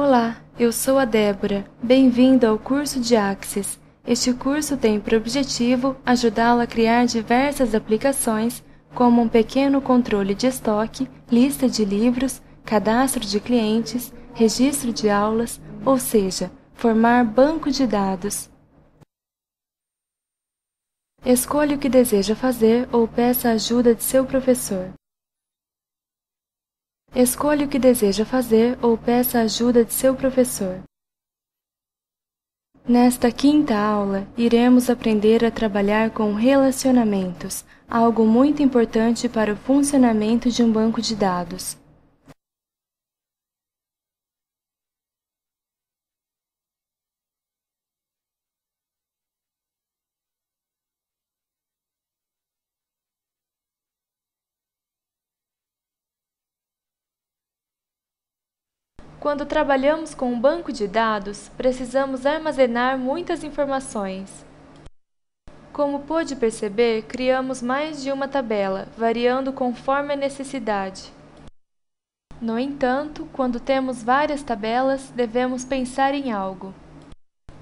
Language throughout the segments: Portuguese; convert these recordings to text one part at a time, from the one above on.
Olá, eu sou a Débora. Bem-vindo ao curso de Axis. Este curso tem por objetivo ajudá-lo a criar diversas aplicações, como um pequeno controle de estoque, lista de livros, cadastro de clientes, registro de aulas, ou seja, formar banco de dados. Escolha o que deseja fazer ou peça a ajuda de seu professor. Escolha o que deseja fazer ou peça a ajuda de seu professor. Nesta quinta aula, iremos aprender a trabalhar com relacionamentos, algo muito importante para o funcionamento de um banco de dados. Quando trabalhamos com um banco de dados, precisamos armazenar muitas informações. Como pôde perceber, criamos mais de uma tabela, variando conforme a necessidade. No entanto, quando temos várias tabelas, devemos pensar em algo.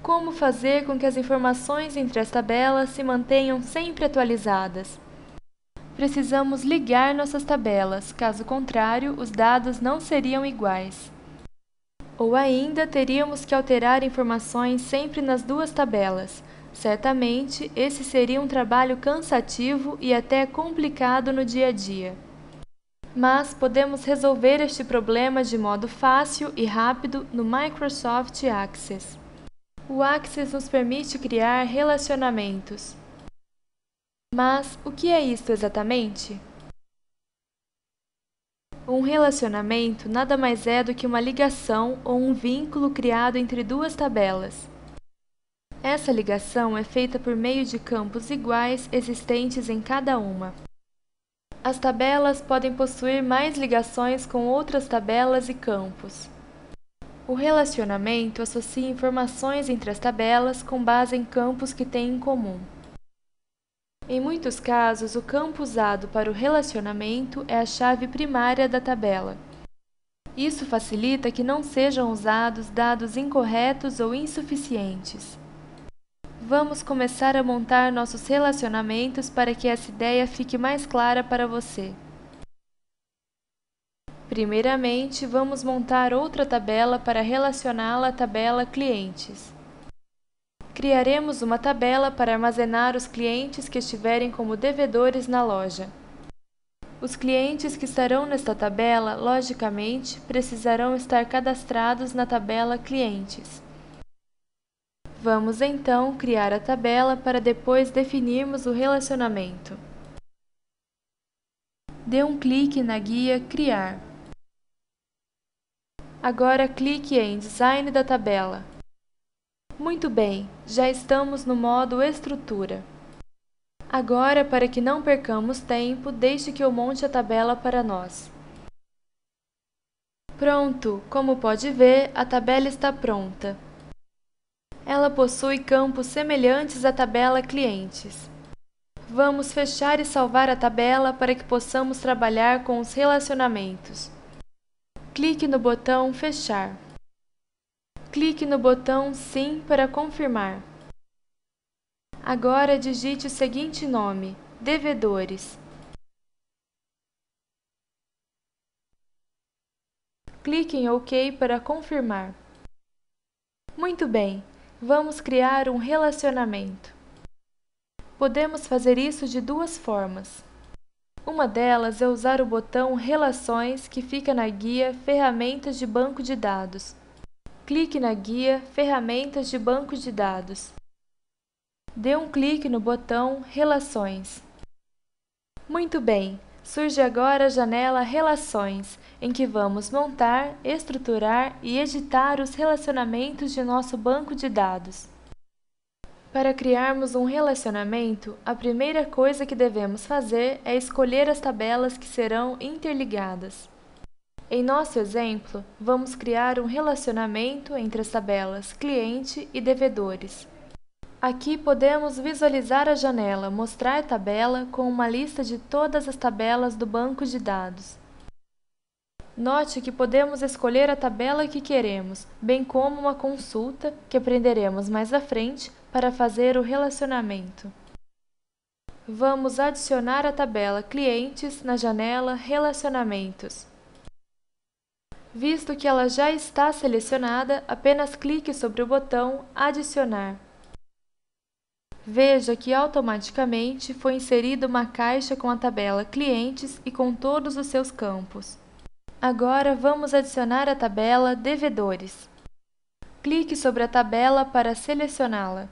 Como fazer com que as informações entre as tabelas se mantenham sempre atualizadas? Precisamos ligar nossas tabelas, caso contrário, os dados não seriam iguais. Ou ainda, teríamos que alterar informações sempre nas duas tabelas. Certamente, esse seria um trabalho cansativo e até complicado no dia a dia. Mas podemos resolver este problema de modo fácil e rápido no Microsoft Access. O Access nos permite criar relacionamentos. Mas o que é isto exatamente? Um relacionamento nada mais é do que uma ligação ou um vínculo criado entre duas tabelas. Essa ligação é feita por meio de campos iguais existentes em cada uma. As tabelas podem possuir mais ligações com outras tabelas e campos. O relacionamento associa informações entre as tabelas com base em campos que têm em comum. Em muitos casos, o campo usado para o relacionamento é a chave primária da tabela. Isso facilita que não sejam usados dados incorretos ou insuficientes. Vamos começar a montar nossos relacionamentos para que essa ideia fique mais clara para você. Primeiramente, vamos montar outra tabela para relacioná-la à tabela Clientes. Criaremos uma tabela para armazenar os clientes que estiverem como devedores na loja. Os clientes que estarão nesta tabela, logicamente, precisarão estar cadastrados na tabela Clientes. Vamos então criar a tabela para depois definirmos o relacionamento. Dê um clique na guia Criar. Agora clique em Design da tabela. Muito bem, já estamos no modo Estrutura. Agora, para que não percamos tempo, deixe que eu monte a tabela para nós. Pronto! Como pode ver, a tabela está pronta. Ela possui campos semelhantes à tabela Clientes. Vamos fechar e salvar a tabela para que possamos trabalhar com os relacionamentos. Clique no botão Fechar. Clique no botão Sim para confirmar. Agora digite o seguinte nome: Devedores. Clique em OK para confirmar. Muito bem, vamos criar um relacionamento. Podemos fazer isso de duas formas. Uma delas é usar o botão Relações que fica na guia Ferramentas de Banco de Dados. Clique na guia Ferramentas de Banco de Dados. Dê um clique no botão Relações. Muito bem, surge agora a janela Relações, em que vamos montar, estruturar e editar os relacionamentos de nosso banco de dados. Para criarmos um relacionamento, a primeira coisa que devemos fazer é escolher as tabelas que serão interligadas. Em nosso exemplo, vamos criar um relacionamento entre as tabelas Cliente e Devedores. Aqui podemos visualizar a janela Mostrar tabela com uma lista de todas as tabelas do banco de dados. Note que podemos escolher a tabela que queremos, bem como uma consulta, que aprenderemos mais à frente, para fazer o relacionamento. Vamos adicionar a tabela Clientes na janela Relacionamentos. Visto que ela já está selecionada, apenas clique sobre o botão Adicionar. Veja que automaticamente foi inserida uma caixa com a tabela Clientes e com todos os seus campos. Agora vamos adicionar a tabela Devedores. Clique sobre a tabela para selecioná-la.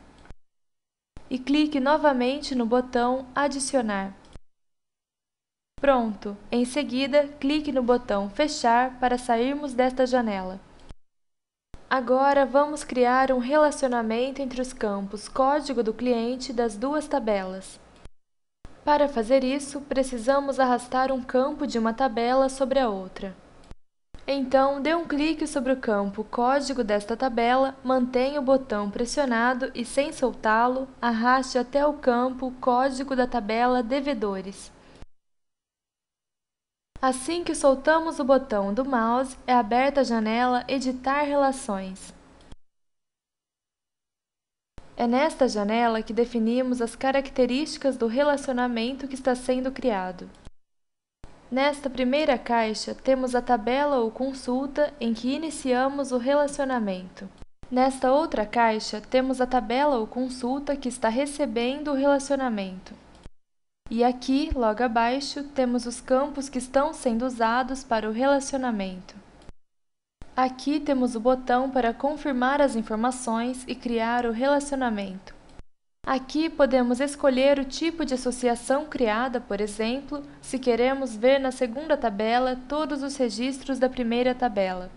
E clique novamente no botão Adicionar. Pronto! Em seguida, clique no botão Fechar para sairmos desta janela. Agora vamos criar um relacionamento entre os campos Código do cliente das duas tabelas. Para fazer isso, precisamos arrastar um campo de uma tabela sobre a outra. Então, dê um clique sobre o campo Código desta tabela, mantenha o botão pressionado e, sem soltá-lo, arraste até o campo Código da tabela Devedores. Assim que soltamos o botão do mouse, é aberta a janela Editar Relações. É nesta janela que definimos as características do relacionamento que está sendo criado. Nesta primeira caixa, temos a tabela ou consulta em que iniciamos o relacionamento. Nesta outra caixa, temos a tabela ou consulta que está recebendo o relacionamento. E aqui, logo abaixo, temos os campos que estão sendo usados para o relacionamento. Aqui temos o botão para confirmar as informações e criar o relacionamento. Aqui podemos escolher o tipo de associação criada, por exemplo, se queremos ver na segunda tabela todos os registros da primeira tabela.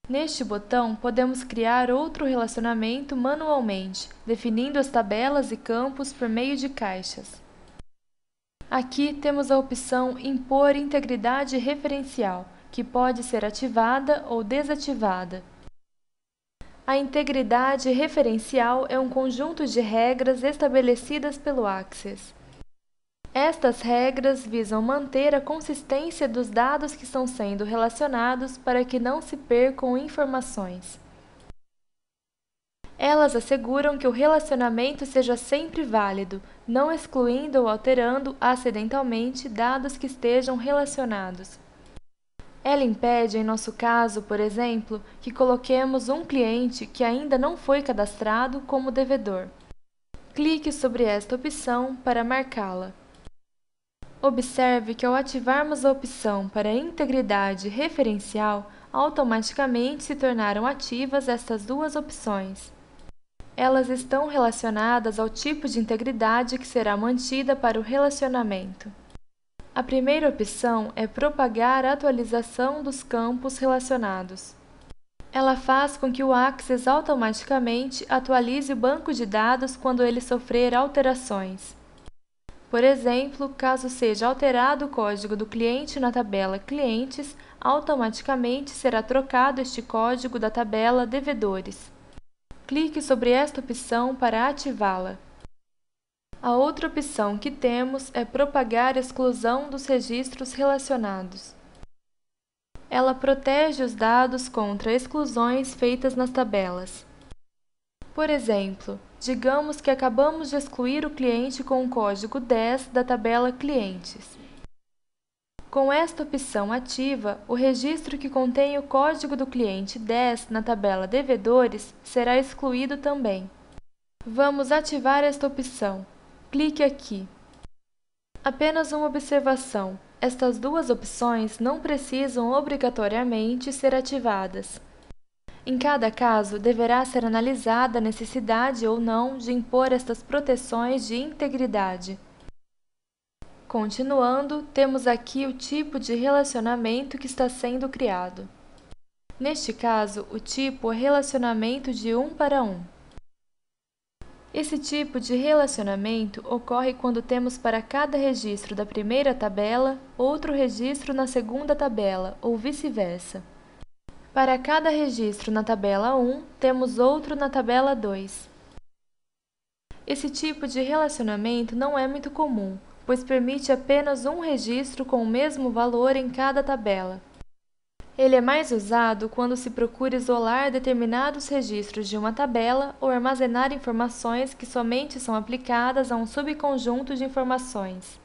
Neste botão, podemos criar outro relacionamento manualmente, definindo as tabelas e campos por meio de caixas. Aqui temos a opção Impor integridade referencial, que pode ser ativada ou desativada. A integridade referencial é um conjunto de regras estabelecidas pelo Access. Estas regras visam manter a consistência dos dados que estão sendo relacionados para que não se percam informações. Elas asseguram que o relacionamento seja sempre válido, não excluindo ou alterando acidentalmente dados que estejam relacionados. Ela impede, em nosso caso, por exemplo, que coloquemos um cliente que ainda não foi cadastrado como devedor. Clique sobre esta opção para marcá-la. Observe que ao ativarmos a opção para integridade referencial, automaticamente se tornaram ativas estas duas opções. Elas estão relacionadas ao tipo de integridade que será mantida para o relacionamento. A primeira opção é propagar a atualização dos campos relacionados. Ela faz com que o Access automaticamente atualize o banco de dados quando ele sofrer alterações. Por exemplo, caso seja alterado o código do cliente na tabela Clientes, automaticamente será trocado este código da tabela Devedores. Clique sobre esta opção para ativá-la. A outra opção que temos é propagar a exclusão dos registros relacionados. Ela protege os dados contra exclusões feitas nas tabelas. Por exemplo, digamos que acabamos de excluir o cliente com o código 10 da tabela Clientes. Com esta opção ativa, o registro que contém o código do cliente 10 na tabela Devedores será excluído também. Vamos ativar esta opção. Clique aqui. Apenas uma observação: estas duas opções não precisam obrigatoriamente ser ativadas. Em cada caso, deverá ser analisada a necessidade ou não de impor estas proteções de integridade. Continuando, temos aqui o tipo de relacionamento que está sendo criado. Neste caso, o tipo é relacionamento de 1 para 1. Esse tipo de relacionamento ocorre quando temos para cada registro da primeira tabela, outro registro na segunda tabela, ou vice-versa. Para cada registro na tabela 1, temos outro na tabela 2. Esse tipo de relacionamento não é muito comum, pois permite apenas um registro com o mesmo valor em cada tabela. Ele é mais usado quando se procura isolar determinados registros de uma tabela ou armazenar informações que somente são aplicadas a um subconjunto de informações.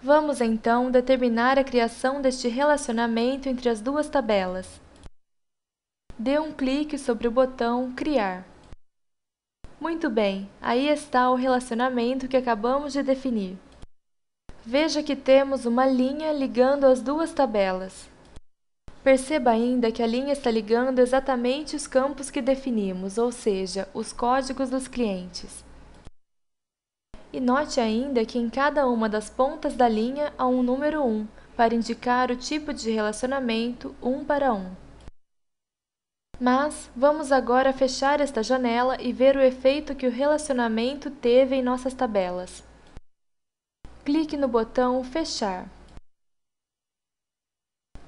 Vamos então determinar a criação deste relacionamento entre as duas tabelas. Dê um clique sobre o botão Criar. Muito bem, aí está o relacionamento que acabamos de definir. Veja que temos uma linha ligando as duas tabelas. Perceba ainda que a linha está ligando exatamente os campos que definimos, ou seja, os códigos dos clientes. E note ainda que em cada uma das pontas da linha há um número 1, para indicar o tipo de relacionamento 1 para 1. Mas vamos agora fechar esta janela e ver o efeito que o relacionamento teve em nossas tabelas. Clique no botão Fechar.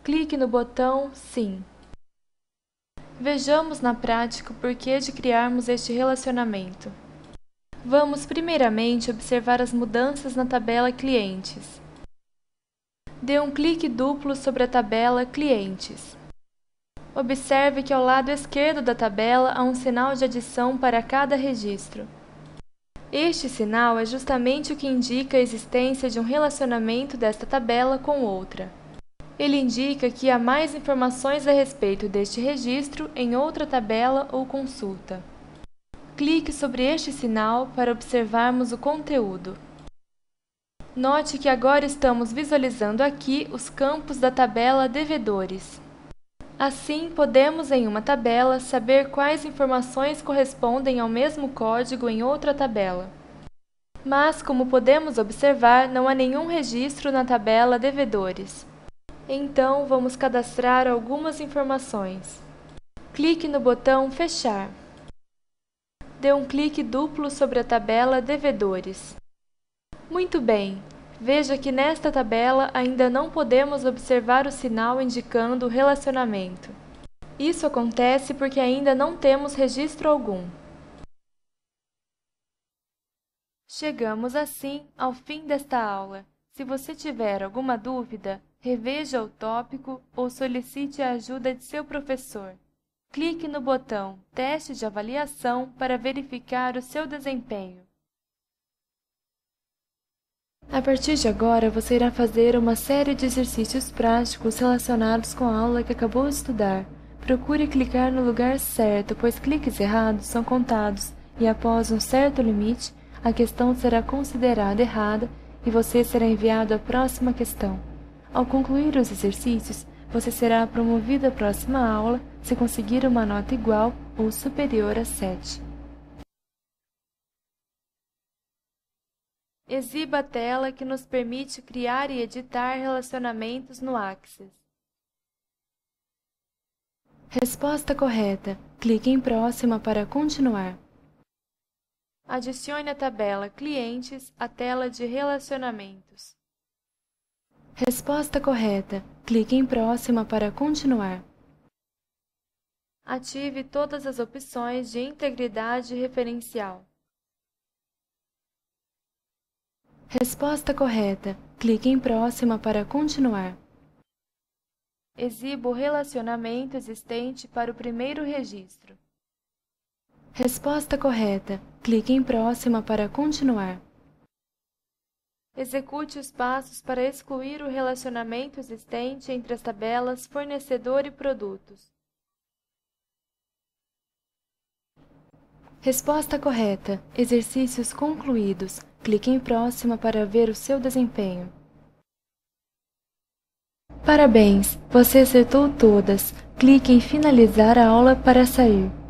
Clique no botão Sim. Vejamos na prática o porquê de criarmos este relacionamento. Vamos primeiramente observar as mudanças na tabela Clientes. Dê um clique duplo sobre a tabela Clientes. Observe que ao lado esquerdo da tabela há um sinal de adição para cada registro. Este sinal é justamente o que indica a existência de um relacionamento desta tabela com outra. Ele indica que há mais informações a respeito deste registro em outra tabela ou consulta. Clique sobre este sinal para observarmos o conteúdo. Note que agora estamos visualizando aqui os campos da tabela Devedores. Assim, podemos em uma tabela saber quais informações correspondem ao mesmo código em outra tabela. Mas, como podemos observar, não há nenhum registro na tabela Devedores. Então, vamos cadastrar algumas informações. Clique no botão Fechar. Dê um clique duplo sobre a tabela Devedores. Muito bem! Veja que nesta tabela ainda não podemos observar o sinal indicando o relacionamento. Isso acontece porque ainda não temos registro algum. Chegamos assim ao fim desta aula. Se você tiver alguma dúvida, reveja o tópico ou solicite a ajuda de seu professor. Clique no botão Teste de avaliação para verificar o seu desempenho. A partir de agora, você irá fazer uma série de exercícios práticos relacionados com a aula que acabou de estudar. Procure clicar no lugar certo, pois cliques errados são contados e após um certo limite, a questão será considerada errada e você será enviado à próxima questão. Ao concluir os exercícios, você será promovido à próxima aula se conseguir uma nota igual ou superior a 7. Exiba a tela que nos permite criar e editar relacionamentos no Access. Resposta correta. Clique em Próxima para continuar. Adicione a tabela Clientes à tela de Relacionamentos. Resposta correta. Clique em Próxima para continuar. Ative todas as opções de integridade referencial. Resposta correta. Clique em Próxima para continuar. Exiba o relacionamento existente para o primeiro registro. Resposta correta. Clique em Próxima para continuar. Execute os passos para excluir o relacionamento existente entre as tabelas fornecedor e produtos. Resposta correta. Exercícios concluídos. Clique em Próxima para ver o seu desempenho. Parabéns! Você acertou todas. Clique em Finalizar a aula para sair.